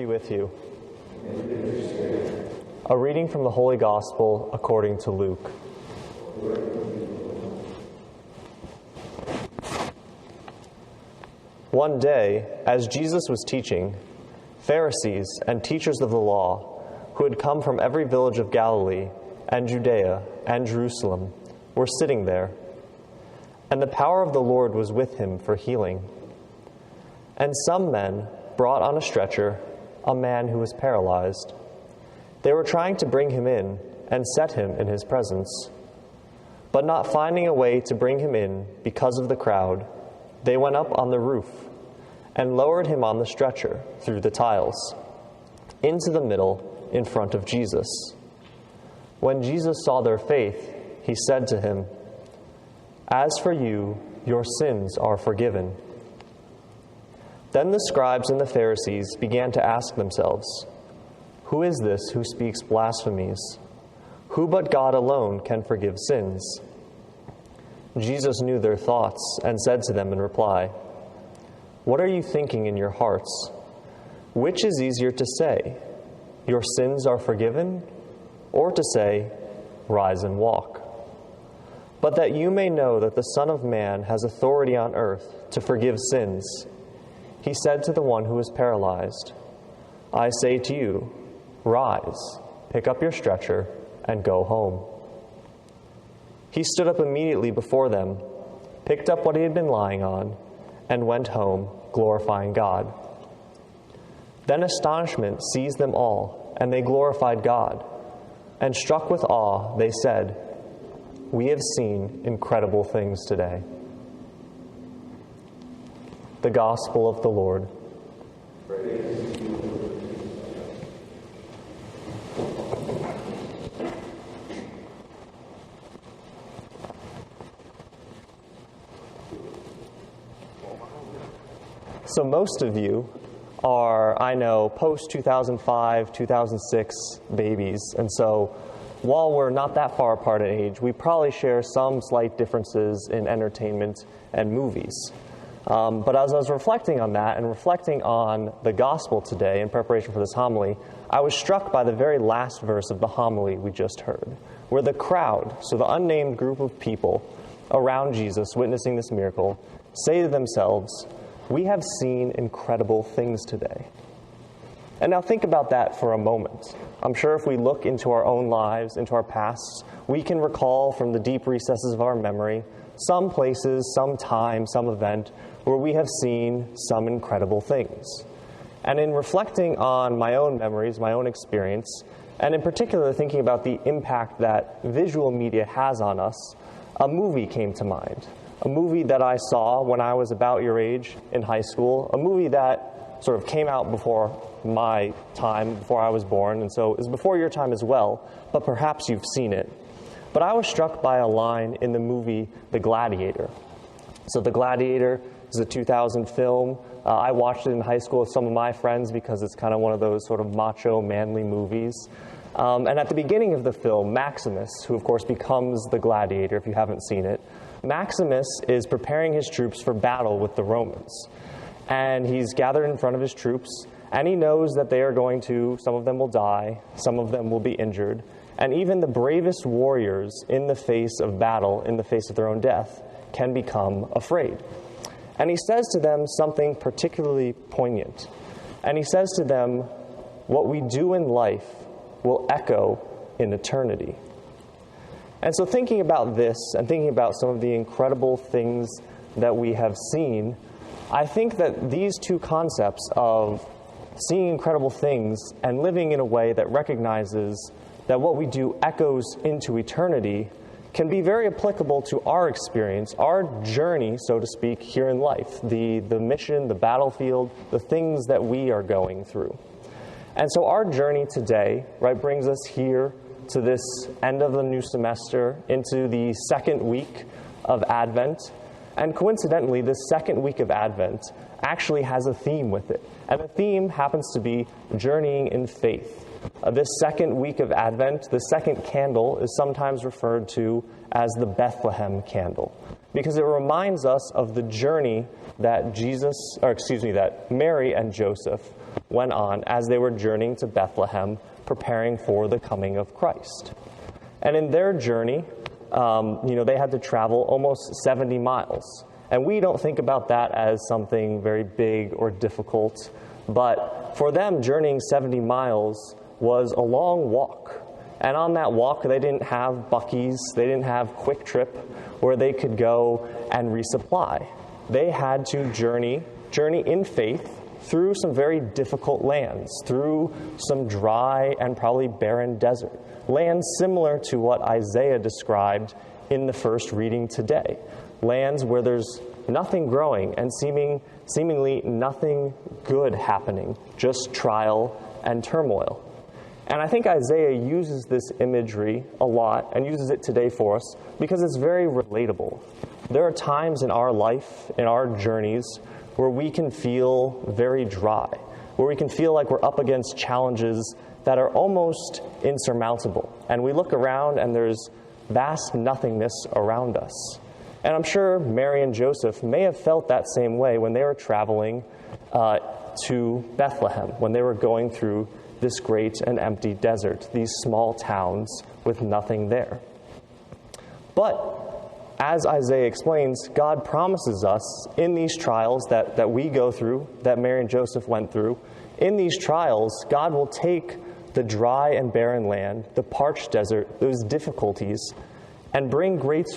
be with you. A reading from the Holy Gospel according to Luke. One day, as Jesus was teaching, Pharisees and teachers of the law, who had come from every village of Galilee and Judea and Jerusalem, were sitting there. And the power of the Lord was with him for healing. And some men brought on a stretcher a man who was paralyzed. They were trying to bring him in and set him in his presence. But not finding a way to bring him in because of the crowd, they went up on the roof and lowered him on the stretcher through the tiles into the middle in front of Jesus. When Jesus saw their faith, he said to him, "As for you, your sins are forgiven." Then the scribes and the Pharisees began to ask themselves, "Who is this who speaks blasphemies? Who but God alone can forgive sins?" Jesus knew their thoughts and said to them in reply, "What are you thinking in your hearts? Which is easier to say, 'Your sins are forgiven,' or to say, 'Rise and walk'? But that you may know that the Son of Man has authority on earth to forgive sins," he said to the one who was paralyzed, "I say to you, rise, pick up your stretcher, and go home." He stood up immediately before them, picked up what he had been lying on, and went home, glorifying God. Then astonishment seized them all, and they glorified God. And struck with awe, they said, "We have seen incredible things today." The Gospel of the Lord. So most of you are, I know, post-2005, 2006 babies. And so while we're not that far apart in age, we probably share some slight differences in entertainment and movies. But as I was reflecting on that and reflecting on the gospel today in preparation for this homily, I was struck by the very last verse of the homily we just heard, where the crowd, so the unnamed group of people around Jesus witnessing this miracle, say to themselves, "We have seen incredible things today." And now think about that for a moment. I'm sure if we look into our own lives, into our pasts, we can recall from the deep recesses of our memory some places, some time, some event where we have seen some incredible things. And in reflecting on my own memories, my own experience, and in particular thinking about the impact that visual media has on us, a movie came to mind. A movie that I saw when I was about your age in high school, a movie that sort of came out before my time, before I was born, and so is before your time as well, but perhaps you've seen it. But I was struck by a line in the movie The Gladiator. So The Gladiator is a 2000 film. I watched it in high school with some of my friends because it's kind of one of those sort of macho, manly movies. And at the beginning of the film, Maximus, who of course becomes the gladiator if you haven't seen it, Maximus is preparing his troops for battle with the Romans. And he's gathered in front of his troops, and he knows that they are going to, some of them will die, some of them will be injured, and even the bravest warriors in the face of battle, in the face of their own death, can become afraid. And he says to them something particularly poignant. And he says to them, "What we do in life will echo in eternity." And so thinking about this and thinking about some of the incredible things that we have seen, I think that these two concepts of seeing incredible things and living in a way that recognizes that what we do echoes into eternity can be very applicable to our experience, our journey, so to speak, here in life, the mission, the battlefield, the things that we are going through. And so our journey today, right, brings us here to this end of the new semester, into the second week of Advent. And coincidentally, this second week of Advent actually has a theme with it. And the theme happens to be journeying in faith. This second week of Advent, the second candle, is sometimes referred to as the Bethlehem candle, because it reminds us of the journey that that Mary and Joseph went on as they were journeying to Bethlehem, preparing for the coming of Christ. And in their journey, they had to travel almost 70 miles. And we don't think about that as something very big or difficult. But for them, journeying 70 miles was a long walk. And on that walk, they didn't have Buc-ee's, they didn't have Quick Trip, where they could go and resupply. They had to journey in faith through some very difficult lands, through some dry and probably barren desert, lands similar to what Isaiah described in the first reading today, lands where there's nothing growing and seemingly nothing good happening, just trial and turmoil. And I think Isaiah uses this imagery a lot and uses it today for us because it's very relatable. There are times in our life, in our journeys, where we can feel very dry, where we can feel like we're up against challenges that are almost insurmountable. And we look around and there's vast nothingness around us. And I'm sure Mary and Joseph may have felt that same way when they were traveling to Bethlehem, when they were going through this great and empty desert, these small towns with nothing there. But as Isaiah explains, God promises us in these trials that we go through, that Mary and Joseph went through, in these trials, God will take the dry and barren land, the parched desert, those difficulties, and bring great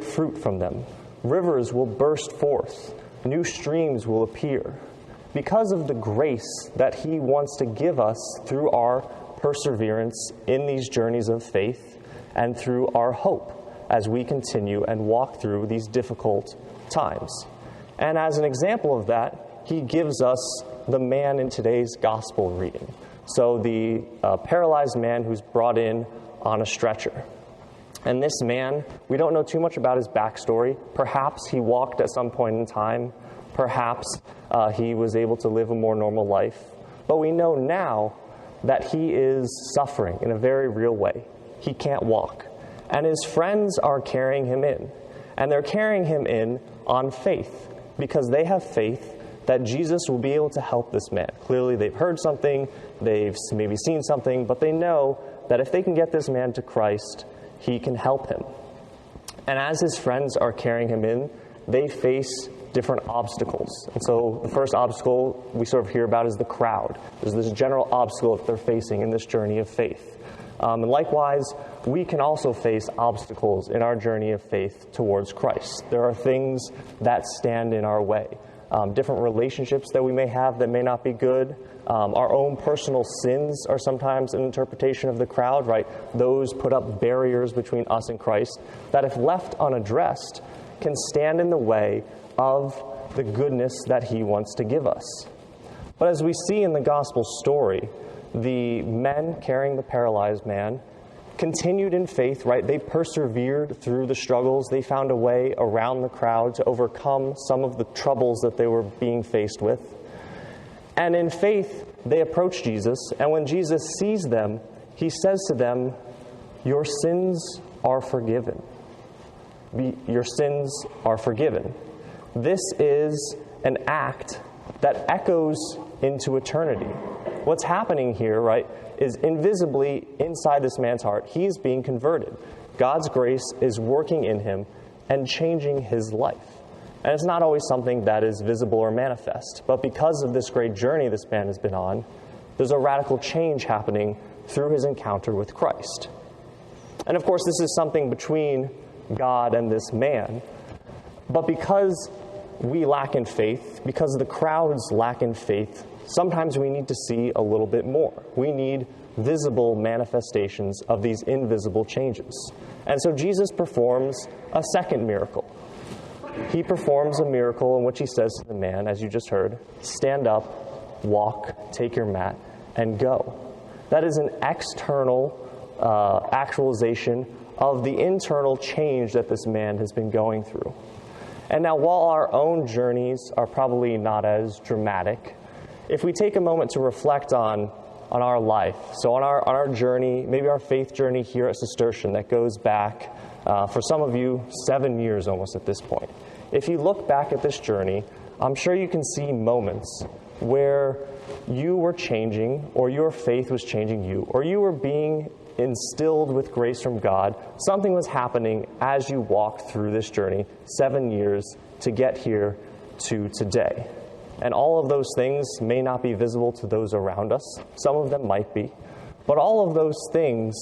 fruit from them. Rivers will burst forth. New streams will appear. Because of the grace that He wants to give us through our perseverance in these journeys of faith and through our hope as we continue and walk through these difficult times. And as an example of that, He gives us the man in today's gospel reading. So the paralyzed man who's brought in on a stretcher. And this man, we don't know too much about his backstory. Perhaps he walked at some point in time. Perhaps he was able to live a more normal life. But we know now that he is suffering in a very real way. He can't walk. And his friends are carrying him in. And they're carrying him in on faith, because they have faith that Jesus will be able to help this man. Clearly, they've heard something, they've maybe seen something, but they know that if they can get this man to Christ, He can help him. And as his friends are carrying him in, they face different obstacles. And so the first obstacle we sort of hear about is the crowd. There's this general obstacle that they're facing in this journey of faith. And likewise, we can also face obstacles in our journey of faith towards Christ. There are things that stand in our way. Different relationships that we may have that may not be good. Our own personal sins are sometimes an interpretation of the crowd, right? Those put up barriers between us and Christ that, if left unaddressed, can stand in the way of the goodness that He wants to give us. But as we see in the gospel story, the men carrying the paralyzed man continued in faith, right? They persevered through the struggles. They found a way around the crowd to overcome some of the troubles that they were being faced with. And in faith, they approach Jesus, and when Jesus sees them, He says to them, "Your sins are forgiven. Your sins are forgiven." This is an act that echoes into eternity. What's happening here, right, is invisibly inside this man's heart, he is being converted. God's grace is working in him and changing his life. And it's not always something that is visible or manifest, but because of this great journey this man has been on, there's a radical change happening through his encounter with Christ. And of course, this is something between God and this man. But because we lack in faith, because the crowds lack in faith, sometimes we need to see a little bit more. We need visible manifestations of these invisible changes. And so Jesus performs a second miracle. He performs a miracle in which He says to the man, as you just heard, "Stand up, walk, take your mat, and go." That is an external actualization of the internal change that this man has been going through. And now, while our own journeys are probably not as dramatic, if we take a moment to reflect on our life, so on our journey, maybe our faith journey here at Cistercian that goes back, for some of you, 7 years almost at this point. If you look back at this journey, I'm sure you can see moments where you were changing, or your faith was changing you, or you were being instilled with grace from God. Something was happening as you walked through this journey, 7 years to get here to today. And all of those things may not be visible to those around us. Some of them might be. But all of those things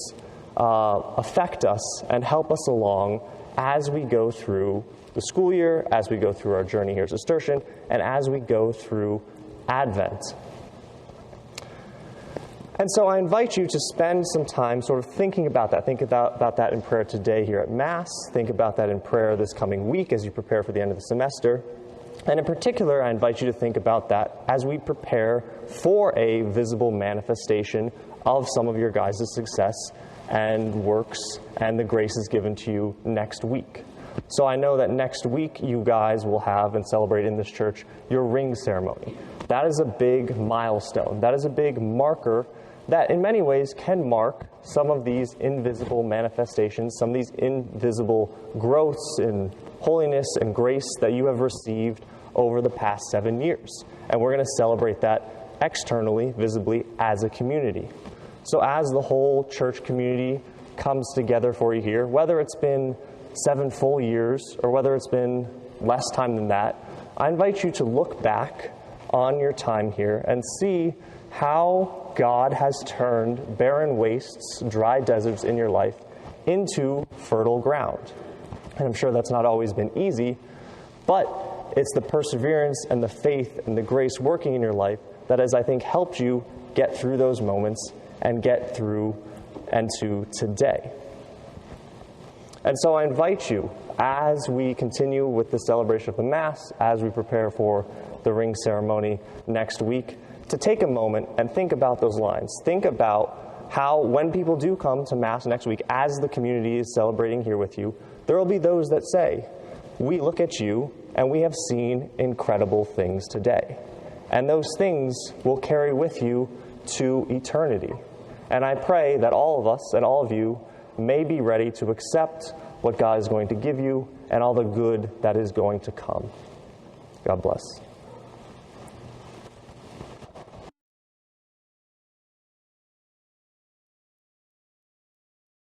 affect us and help us along as we go through the school year, as we go through our journey here at Cistercian, and as we go through Advent. And so I invite you to spend some time sort of thinking about that. Think about that in prayer today here at Mass. Think about that in prayer this coming week as you prepare for the end of the semester. And in particular, I invite you to think about that as we prepare for a visible manifestation of some of your guys' success and works and the graces given to you next week. So I know that next week you guys will have and celebrate in this church your ring ceremony. That is a big milestone. That is a big marker that in many ways can mark some of these invisible manifestations, some of these invisible growths in holiness and grace that you have received over the past 7 years. And we're going to celebrate that externally, visibly, as a community. So as the whole church community comes together for you here, whether it's been 7 full years or whether it's been less time than that, I invite you to look back on your time here and see how God has turned barren wastes, dry deserts in your life into fertile ground. And I'm sure that's not always been easy, but it's the perseverance and the faith and the grace working in your life that has, I think, helped you get through those moments and get through and to today. And so I invite you, as we continue with the celebration of the Mass, as we prepare for the ring ceremony next week, to take a moment and think about those lines. Think about how, when people do come to Mass next week, as the community is celebrating here with you, there will be those that say, we look at you and we have seen incredible things today. And those things will carry with you to eternity. And I pray that all of us and all of you may be ready to accept what God is going to give you and all the good that is going to come. God bless.